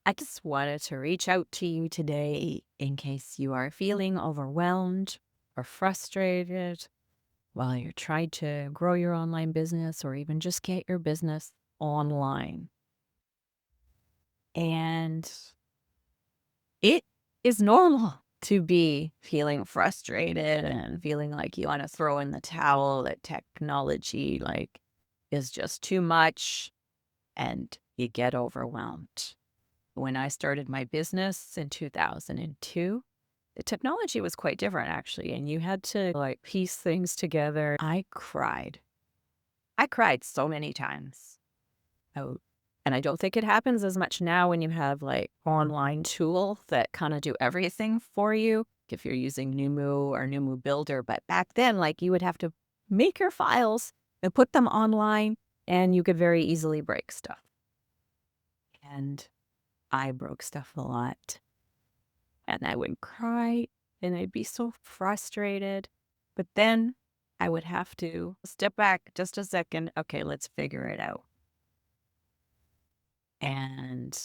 I just wanted to reach out to you today in case you are feeling overwhelmed or frustrated while you're trying to grow your online business or even just get your business online. And it is normal to be feeling frustrated and feeling like you want to throw in the towel, that technology is just too much and you get overwhelmed. When I started my business in 2002, the technology was quite different actually, and you had to piece things together. I cried. I cried so many times. Oh, and I don't think it happens as much now when you have online tools that kind of do everything for you if you're using Noomu or Noomu Builder. But back then, you would have to make your files and put them online, and you could very easily break stuff. And I broke stuff a lot. And I would cry and I'd be so frustrated. But then I would have to step back just a second. Okay, let's figure it out. And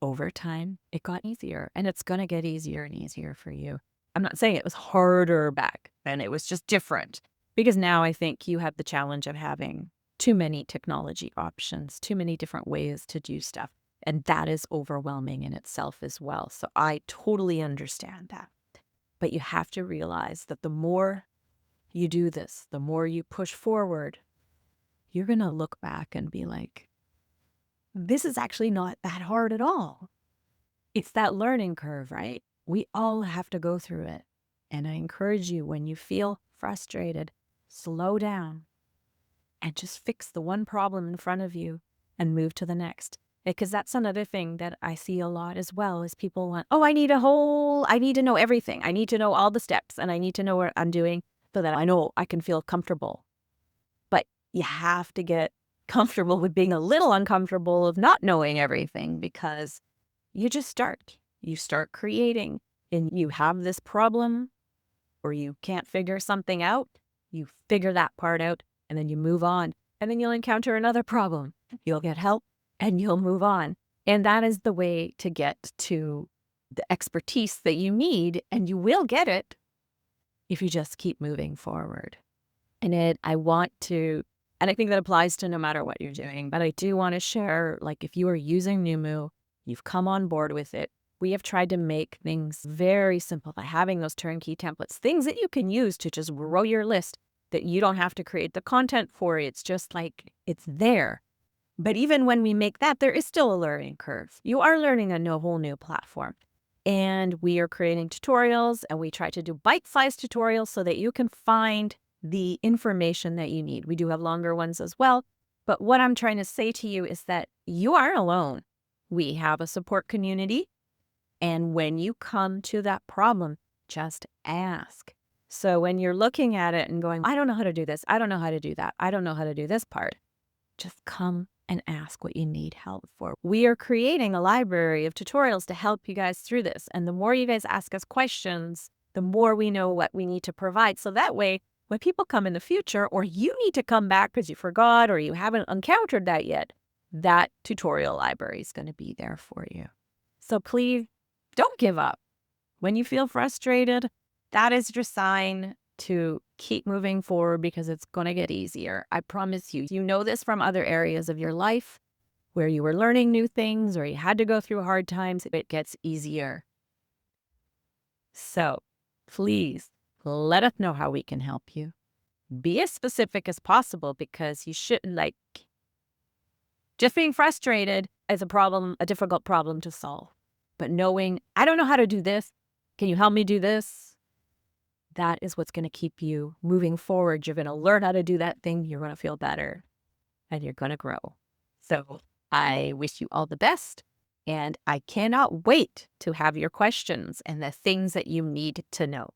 over time, it got easier and it's going to get easier and easier for you. I'm not saying it was harder back then, it was just different because now I think you have the challenge of having too many technology options, too many different ways to do stuff. And that is overwhelming in itself as well. So I totally understand that. But you have to realize that the more you do this, the more you push forward, you're going to look back and be like, this is actually not that hard at all. It's that learning curve, right? We all have to go through it. And I encourage you, when you feel frustrated, slow down and just fix the one problem in front of you and move to the next. Because that's another thing that I see a lot as well is people want, oh, I need to know everything. I need to know all the steps and I need to know what I'm doing so that I know I can feel comfortable. But you have to get comfortable with being a little uncomfortable of not knowing everything because you start creating and you have this problem or you can't figure something out. You figure that part out and then you move on and then you'll encounter another problem. You'll get help and you'll move on. And that is the way to get to the expertise that you need, and you will get it if you just keep moving forward. And I think that applies to no matter what you're doing, but I do want to share, if you are using Noomu, you've come on board with it. We have tried to make things very simple by having those turnkey templates, things that you can use to just grow your list that you don't have to create the content for. It's just it's there. But even when we make that, there is still a learning curve. You are learning a whole new platform. And we are creating tutorials and we try to do bite-sized tutorials so that you can find the information that you need. We do have longer ones as well. But what I'm trying to say to you is that you aren't alone. We have a support community. And when you come to that problem, just ask. So when you're looking at it and going, I don't know how to do this, I don't know how to do that, I don't know how to do this part, just come and ask what you need help for. We are creating a library of tutorials to help you guys through this. And the more you guys ask us questions, the more we know what we need to provide. So that way, when people come in the future, or you need to come back because you forgot or you haven't encountered that yet, that tutorial library is going to be there for you. So please don't give up. When you feel frustrated, that is your sign to keep moving forward because it's going to get easier. I promise you. You know this from other areas of your life where you were learning new things or you had to go through hard times. It gets easier. So please let us know how we can help you. Be as specific as possible because you shouldn't just being frustrated is a difficult problem to solve. But knowing, I don't know how to do this. Can you help me do this? That is what's going to keep you moving forward. You're going to learn how to do that thing. You're going to feel better and you're going to grow. So I wish you all the best. And I cannot wait to have your questions and the things that you need to know.